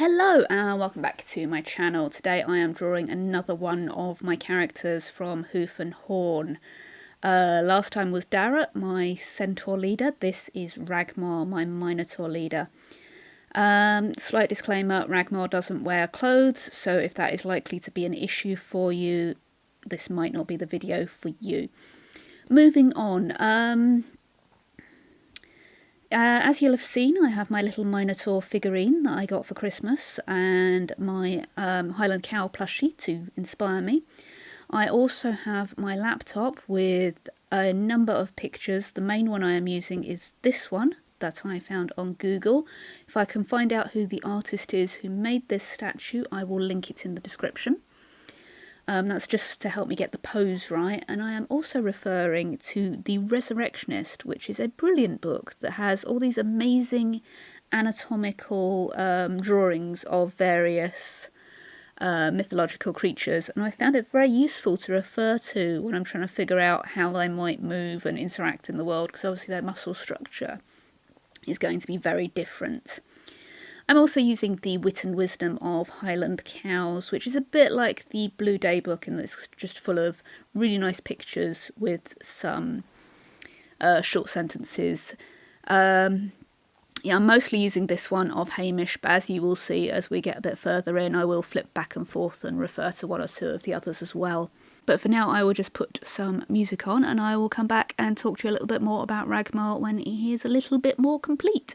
Hello and welcome back to my channel. Today I am drawing another one of my characters from Hoof and Horn. Last time was Darrett, my centaur leader. This is Ragmar, my minotaur leader. Slight disclaimer, Ragmar doesn't wear clothes, so if that is likely to be an issue for you, this might not be the video for you. Moving on, as you'll have seen, I have my little Minotaur figurine that I got for Christmas and my Highland Cow plushie to inspire me. I also have my laptop with a number of pictures. The main one I am using is this one that I found on Google. If I can find out who the artist is who made this statue, I will link it in the description. That's just to help me get the pose right, and I am also referring to The Resurrectionist, which is a brilliant book that has all these amazing anatomical drawings of various mythological creatures, and I found it very useful to refer to when I'm trying to figure out how they might move and interact in the world, because obviously their muscle structure is going to be very different. I'm also using the Wit and Wisdom of Highland Cows, which is a bit like the Blue Day book, and it's just full of really nice pictures with some short sentences. I'm mostly using this one of Hamish, but as you will see as we get a bit further in, I will flip back and forth and refer to one or two of the others as well. But for now, I will just put some music on, and I will come back and talk to you a little bit more about Ragmar when he is a little bit more complete.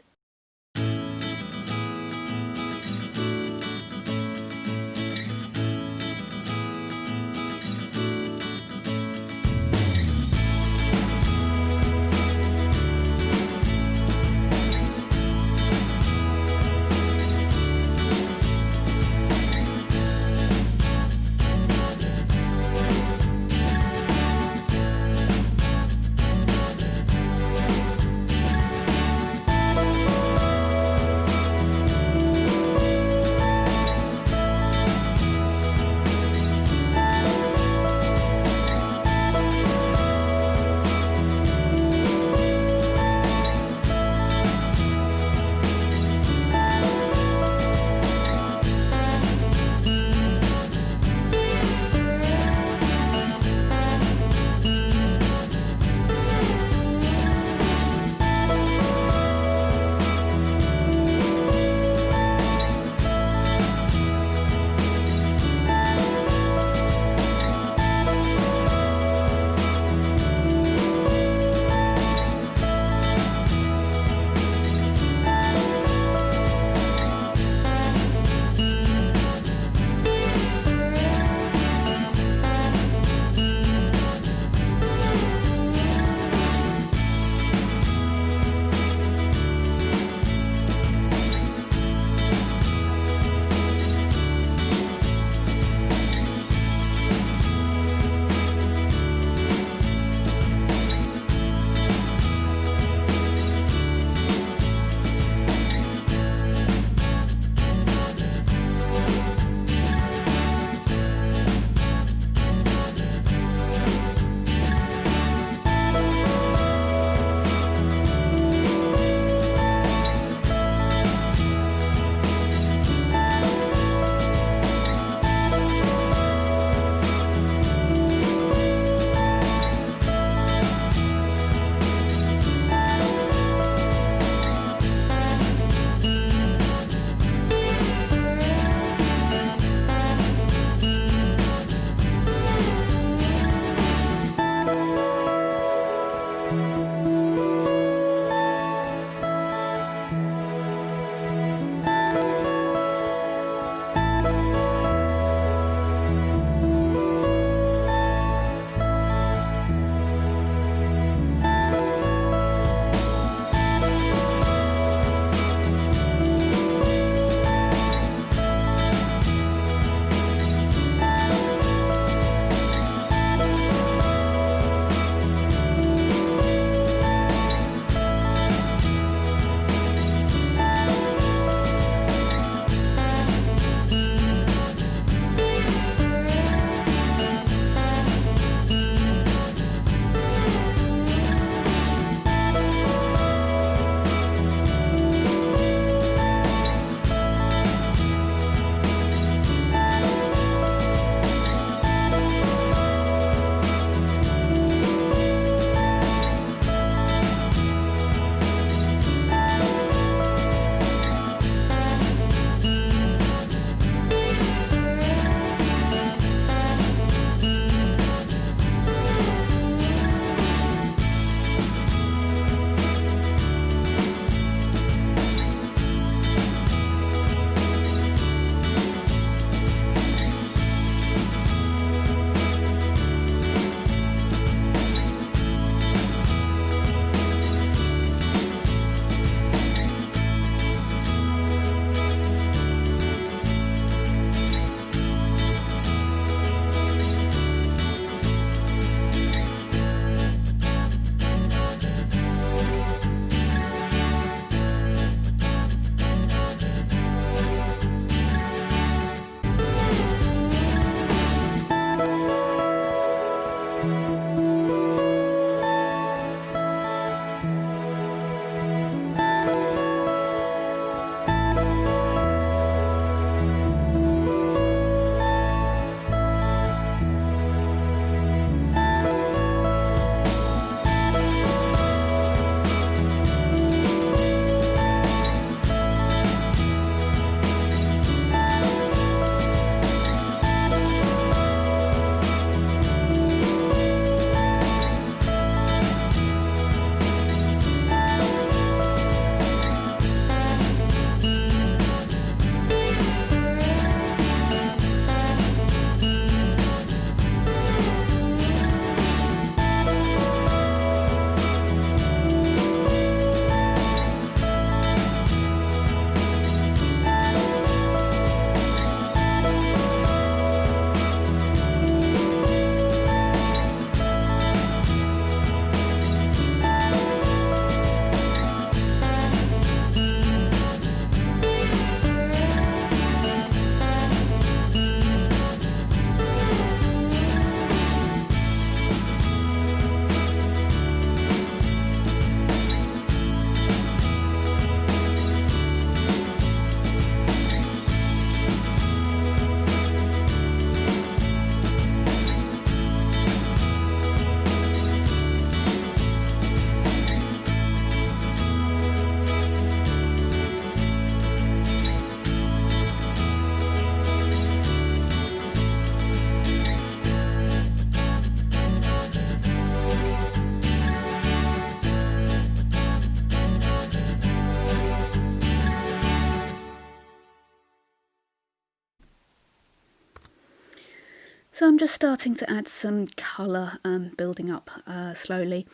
So I'm just starting to add some colour, building up slowly.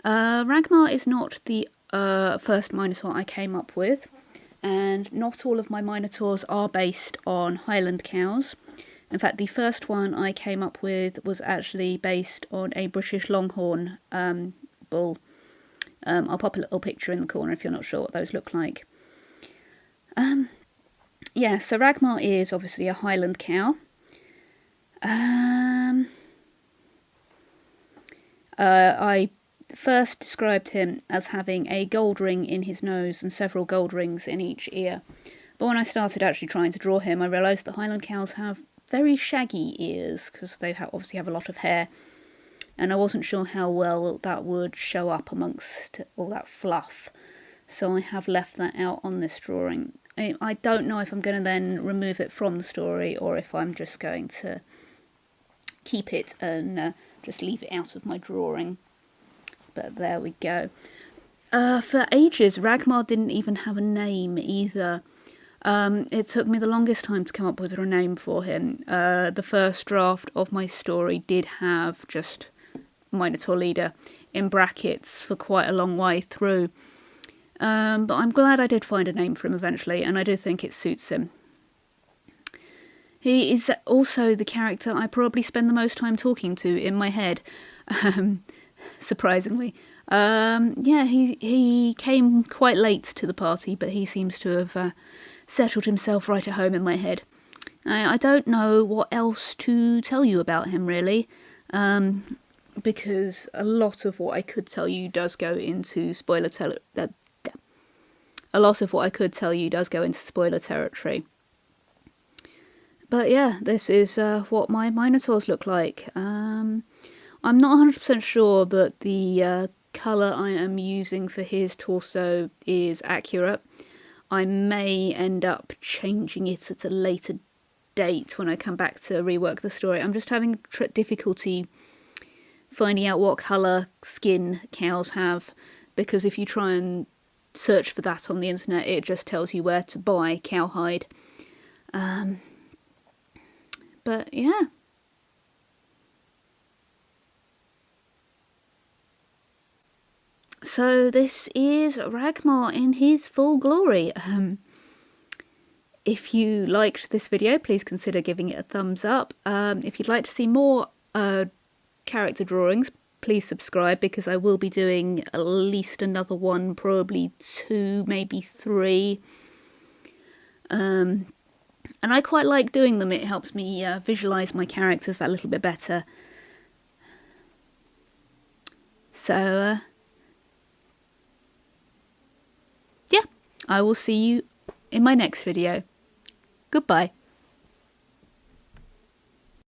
Ragmar is not the first Minotaur I came up with, and not all of my Minotaurs are based on Highland cows. In fact, the first one I came up with was actually based on a British Longhorn bull. I'll pop a little picture in the corner if you're not sure what those look like. Yeah, so Ragmar is obviously a Highland cow. I first described him as having a gold ring in his nose and several gold rings in each ear. But when I started actually trying to draw him, I realised that Highland cows have very shaggy ears because they obviously have a lot of hair. And I wasn't sure how well that would show up amongst all that fluff. So I have left that out on this drawing. I don't know if I'm going to then remove it from the story or if I'm just going to keep it and just leave it out of my drawing. But there we go. For ages, Ragmar didn't even have a name either. It took me the longest time to come up with a name for him. The first draft of my story did have just Minotaur Leader in brackets for quite a long way through. But I'm glad I did find a name for him eventually, and I do think it suits him. He is also the character I probably spend the most time talking to in my head, surprisingly. Yeah, he came quite late to the party, but he seems to have settled himself right at home in my head. I don't know what else to tell you about him, really, because a lot of what I could tell you does go into spoiler territory. But yeah, this is what my Minotaurs look like. I'm not 100% sure that the colour I am using for his torso is accurate. I may end up changing it at a later date when I come back to rework the story. I'm just having difficulty finding out what colour skin cows have, because if you try and search for that on the internet, it just tells you where to buy cowhide. But yeah. So this is Ragmar in his full glory. If you liked this video, please consider giving it a thumbs up. If you'd like to see more character drawings, please subscribe, because I will be doing at least another one, probably 2, maybe 3. And I quite like doing them. It helps me visualise my characters that little bit better. So, yeah, I will see you in my next video. Goodbye.